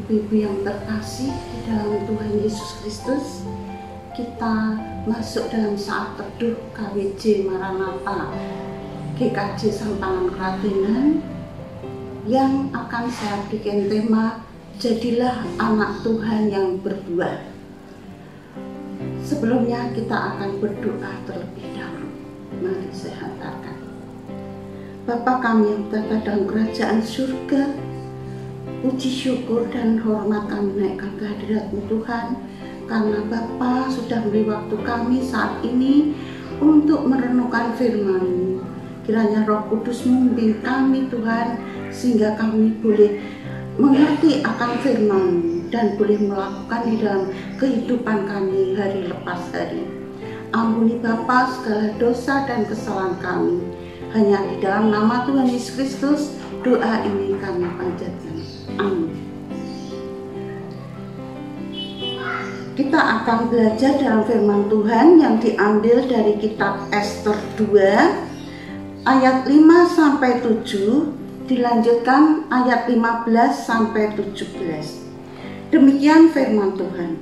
Ibu-ibu yang terkasih di dalam Tuhan Yesus Kristus, kita masuk dalam saat teduh KWJ Maranatha GKJ Sampanan Kradenan yang akan saya bikin tema Jadilah Anak Tuhan yang Berbuah. Sebelumnya kita akan berdoa terlebih dahulu. Mari saya hantarkan. Bapa kami yang berada dalam kerajaan surga, puji syukur dan hormat kami naikkan ke hadirat-Mu Tuhan, karena Bapa sudah beri waktu kami saat ini untuk merenungkan firman-Mu. Kiranya Roh Kudus membimbing kami Tuhan, sehingga kami boleh mengerti akan firman-Mu dan boleh melakukan di dalam kehidupan kami hari lepas hari. Ampuni Bapa segala dosa dan kesalahan kami. Hanya di dalam nama Tuhan Yesus Kristus doa ini kami panjatkan. Amin. Kita akan belajar dalam firman Tuhan yang diambil dari kitab Ester 2 ayat 5 sampai 7, dilanjutkan ayat 15 sampai 17. Demikian firman Tuhan.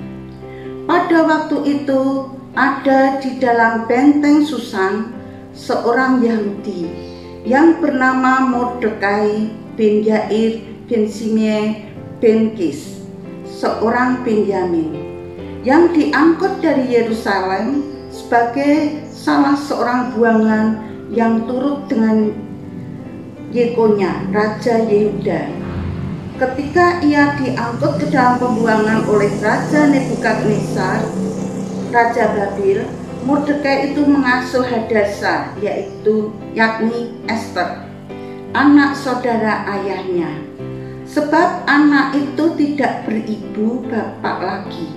Pada waktu itu ada di dalam benteng Susan seorang Yahudi yang bernama Mordekai bin Yair bin Simei bin Kis, seorang Benyamin, yang diangkut dari Yerusalem sebagai salah seorang buangan yang turut dengan Yekonya, Raja Yehuda. Ketika ia diangkut ke dalam pembuangan oleh Raja Nebukadnezar, Raja Babil, Mordekai itu mengasuh Hadasa, yakni Ester, anak saudara ayahnya. Sebab anak itu tidak beribu bapak lagi.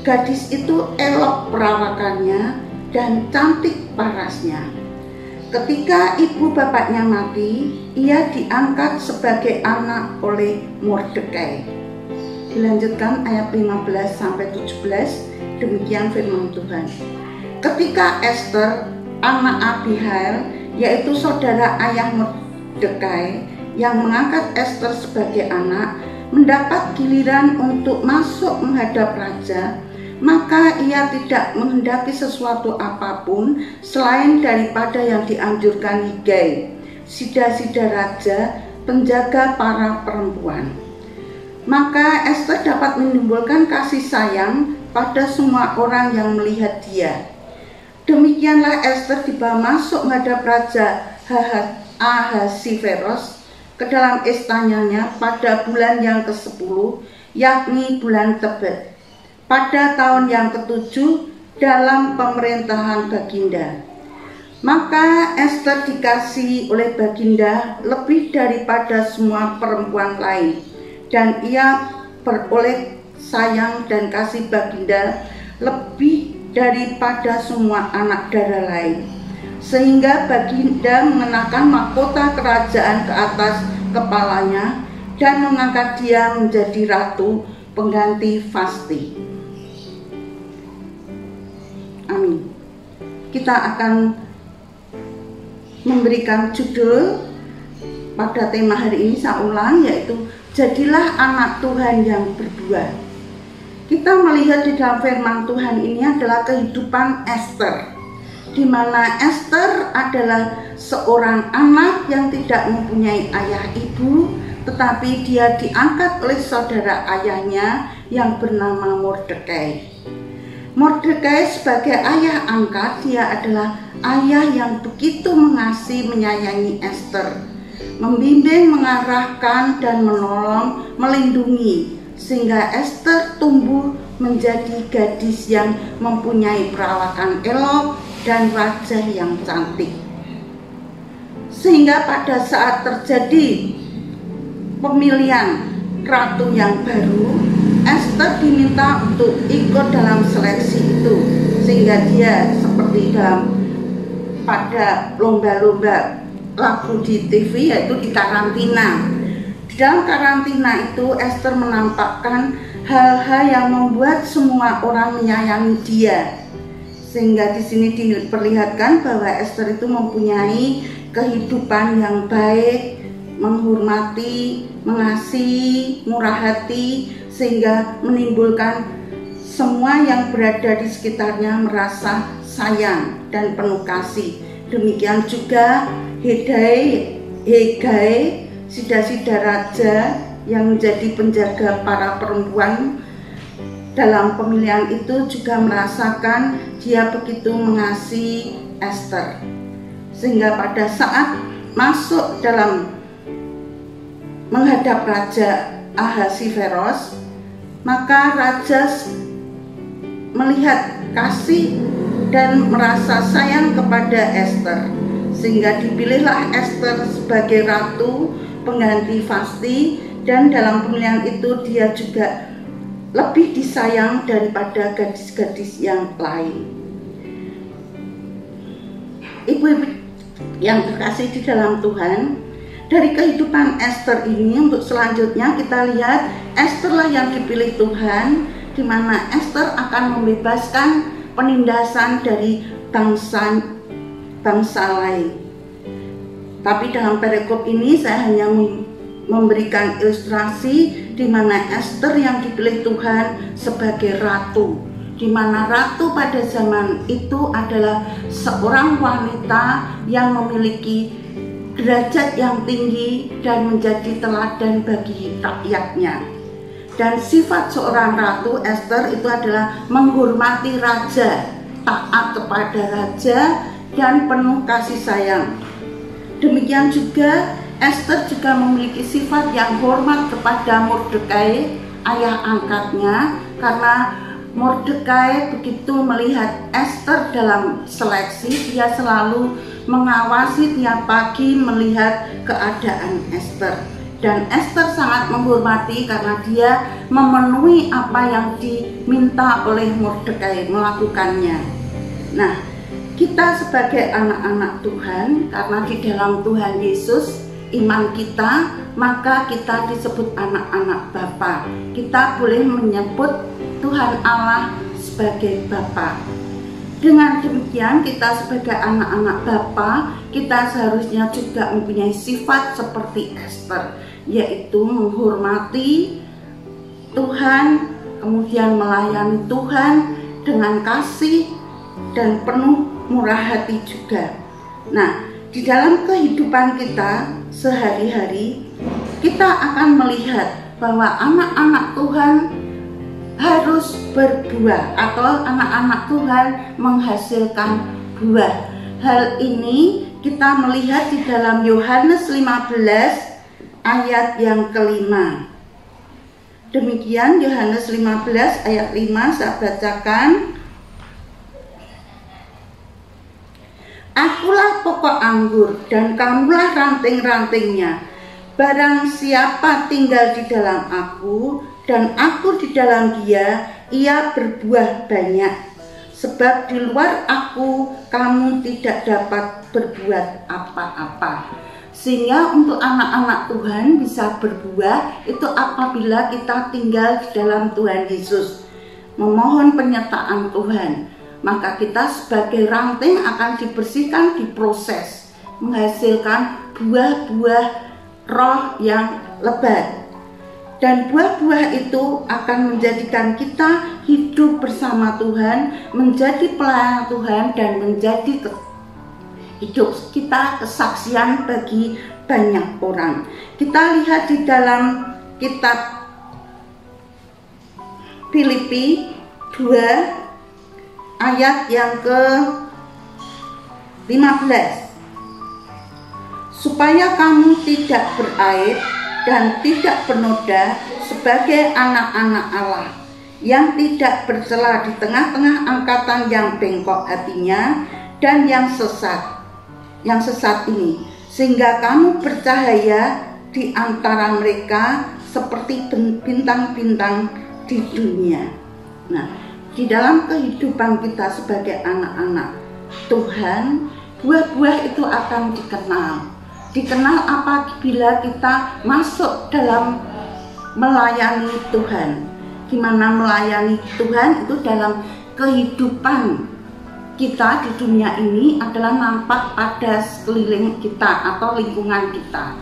Gadis itu elok perawakannya dan cantik parasnya. Ketika ibu bapaknya mati, ia diangkat sebagai anak oleh Mordekai. Dilanjutkan ayat 15 sampai 17, demikian firman Tuhan. Ketika Ester, anak Abihail, yaitu saudara ayah Mordekai, yang mengangkat Ester sebagai anak, mendapat giliran untuk masuk menghadap raja, maka ia tidak menghendaki sesuatu apapun selain daripada yang dianjurkan Higai, sida-sida raja, penjaga para perempuan. Maka Ester dapat menimbulkan kasih sayang pada semua orang yang melihat dia. Demikianlah Ester dibawa masuk menghadap Raja Ahasiveros ke dalam istananya pada bulan yang ke-10, yakni bulan Tebet, pada tahun yang ke-7 dalam pemerintahan Baginda. Maka Ester dikasihi oleh Baginda lebih daripada semua perempuan lain, dan ia beroleh sayang dan kasih Baginda lebih daripada semua anak dara lain, sehingga Baginda mengenakan mahkota kerajaan ke atas kepalanya dan mengangkat dia menjadi ratu pengganti Vasti. Amin. Kita akan memberikan judul pada tema hari ini, saya ulang, yaitu Jadilah Anak Tuhan yang Berbuah. Kita melihat di dalam firman Tuhan ini adalah kehidupan Ester, di mana Ester adalah seorang anak yang tidak mempunyai ayah ibu, tetapi dia diangkat oleh saudara ayahnya yang bernama Mordekai. Mordekai sebagai ayah angkat, dia adalah ayah yang begitu mengasihi menyayangi Ester, membimbing, mengarahkan, dan menolong, melindungi, sehingga Ester tumbuh menjadi gadis yang mempunyai perawakan elok dan wajah yang cantik. Sehingga pada saat terjadi pemilihan ratu yang baru, Ester diminta untuk ikut dalam seleksi itu, sehingga dia seperti pada lomba-lomba lagu di TV, yaitu di karantina. Di dalam karantina itu Ester menampakkan hal-hal yang membuat semua orang menyayangi dia, sehingga di sini diperlihatkan bahwa Ester itu mempunyai kehidupan yang baik, menghormati mengasihi, murah hati, sehingga menimbulkan semua yang berada di sekitarnya merasa sayang dan penuh kasih. Demikian juga Hegai, sida-sida raja yang menjadi penjaga para perempuan dalam pemilihan itu, juga merasakan dia begitu mengasihi Ester, sehingga pada saat masuk dalam menghadap Raja Ahasiveros, maka raja melihat kasih dan merasa sayang kepada Ester, sehingga dipilihlah Ester sebagai ratu pengganti Vasti, dan dalam pemilihan itu dia juga lebih disayang daripada gadis-gadis yang lain. Ibu-ibu yang terkasih di dalam Tuhan, dari kehidupan Ester ini untuk selanjutnya kita lihat Ester lah yang dipilih Tuhan, di mana Ester akan membebaskan penindasan dari bangsa lain. Tapi dalam perikop ini saya hanya memberikan ilustrasi di mana Ester yang dipilih Tuhan sebagai ratu, di mana ratu pada zaman itu adalah seorang wanita yang memiliki derajat yang tinggi dan menjadi teladan bagi rakyatnya. Dan sifat seorang ratu Ester itu adalah menghormati raja, taat kepada raja, dan penuh kasih sayang. Demikian juga Ester juga memiliki sifat yang hormat kepada Mordekai, ayah angkatnya, karena Mordekai begitu melihat Ester dalam seleksi, dia selalu mengawasi tiap pagi melihat keadaan Ester. Dan Ester sangat menghormati karena dia memenuhi apa yang diminta oleh Mordekai, melakukannya. Nah, kita sebagai anak-anak Tuhan, karena di dalam Tuhan Yesus iman kita, maka kita disebut anak-anak Bapa. Kita boleh menyebut Tuhan Allah sebagai Bapa. Dengan demikian, kita sebagai anak-anak Bapa, kita seharusnya juga mempunyai sifat seperti Ester, yaitu menghormati Tuhan, kemudian melayani Tuhan dengan kasih dan penuh murah hati juga. Nah, di dalam kehidupan kita sehari-hari, kita akan melihat bahwa anak-anak Tuhan harus berbuah, atau anak-anak Tuhan menghasilkan buah. Hal ini kita melihat di dalam Yohanes 15 ayat yang kelima. Demikian Yohanes 15 ayat 5 saya bacakan. Akulah pokok anggur dan kamulah ranting-rantingnya. Barang siapa tinggal di dalam aku dan aku di dalam dia, ia berbuah banyak. Sebab di luar aku kamu tidak dapat berbuat apa-apa. Sehingga untuk anak-anak Tuhan bisa berbuah itu apabila kita tinggal di dalam Tuhan Yesus, memohon penyertaan Tuhan. Maka kita sebagai ranting akan dibersihkan, diproses, menghasilkan buah-buah roh yang lebat. Dan buah-buah itu akan menjadikan kita hidup bersama Tuhan, menjadi pelayan Tuhan, dan menjadi hidup kita kesaksian bagi banyak orang. Kita lihat di dalam kitab Filipi 2 ayat yang ke-15. Supaya kamu tidak beraib dan tidak bernoda sebagai anak-anak Allah yang tidak bercela di tengah-tengah angkatan yang bengkok hatinya dan yang sesat ini, sehingga kamu bercahaya di antara mereka seperti bintang-bintang di dunia. Nah, di dalam kehidupan kita sebagai anak-anak Tuhan, buah-buah itu akan dikenal apabila kita masuk dalam melayani Tuhan. Gimana melayani Tuhan itu dalam kehidupan kita di dunia ini adalah nampak pada sekeliling kita atau lingkungan kita.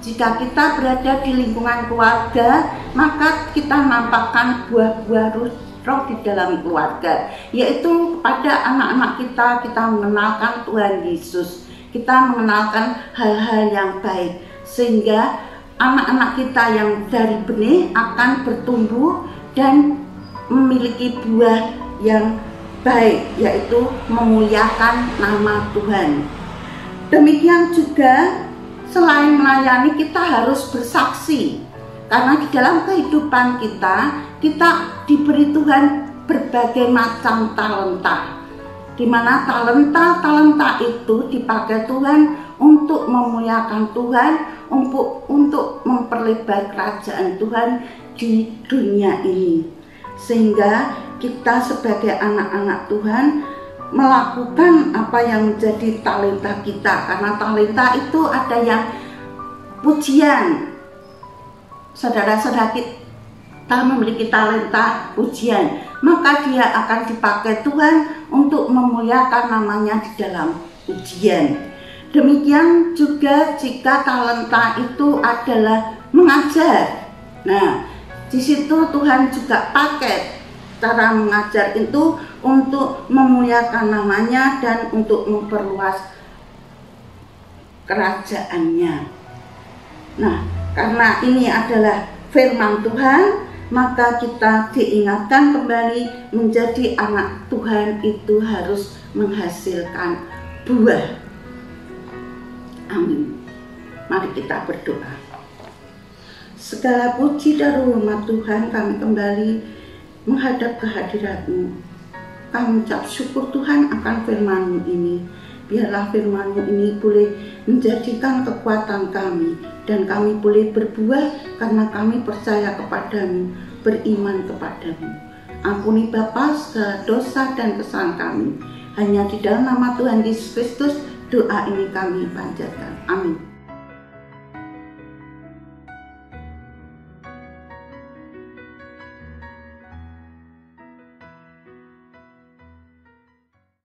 Jika kita berada di lingkungan keluarga, maka kita nampakkan buah-buah roh di dalam keluarga, yaitu kepada anak-anak kita mengenalkan Tuhan Yesus, kita mengenalkan hal-hal yang baik, sehingga anak-anak kita yang dari benih akan bertumbuh dan memiliki buah yang baik, yaitu memuliakan nama Tuhan. Demikian juga selain melayani, kita harus bersaksi, karena di dalam kehidupan kita diberi Tuhan berbagai macam talenta, di mana talenta itu dipakai Tuhan untuk memuliakan Tuhan, untuk memperlebar kerajaan Tuhan di dunia ini, sehingga kita sebagai anak-anak Tuhan melakukan apa yang menjadi talenta kita, karena talenta itu ada yang pujian. Saudara-saudara kita memiliki talenta pujian, maka dia akan dipakai Tuhan untuk memuliakan namanya di dalam pujian. Demikian juga jika talenta itu adalah mengajar. Nah, di situ Tuhan juga pakai cara mengajar itu untuk memuliakan namanya dan untuk memperluas kerajaannya. Nah, karena ini adalah firman Tuhan, maka kita diingatkan kembali menjadi anak Tuhan itu harus menghasilkan buah. Amin. Mari kita berdoa. Segala puji dan hormat Tuhan, kami kembali menghadap kehadirat-Mu. Kami ucap syukur Tuhan akan firman-Mu ini. Biarlah firman-Mu ini boleh menjadikan kekuatan kami, dan kami boleh berbuah karena kami percaya kepadamu, beriman kepadamu. Ampuni Bapa segala dosa dan kesalahan kami. Hanya di dalam nama Tuhan Yesus Kristus doa ini kami panjatkan. Amin.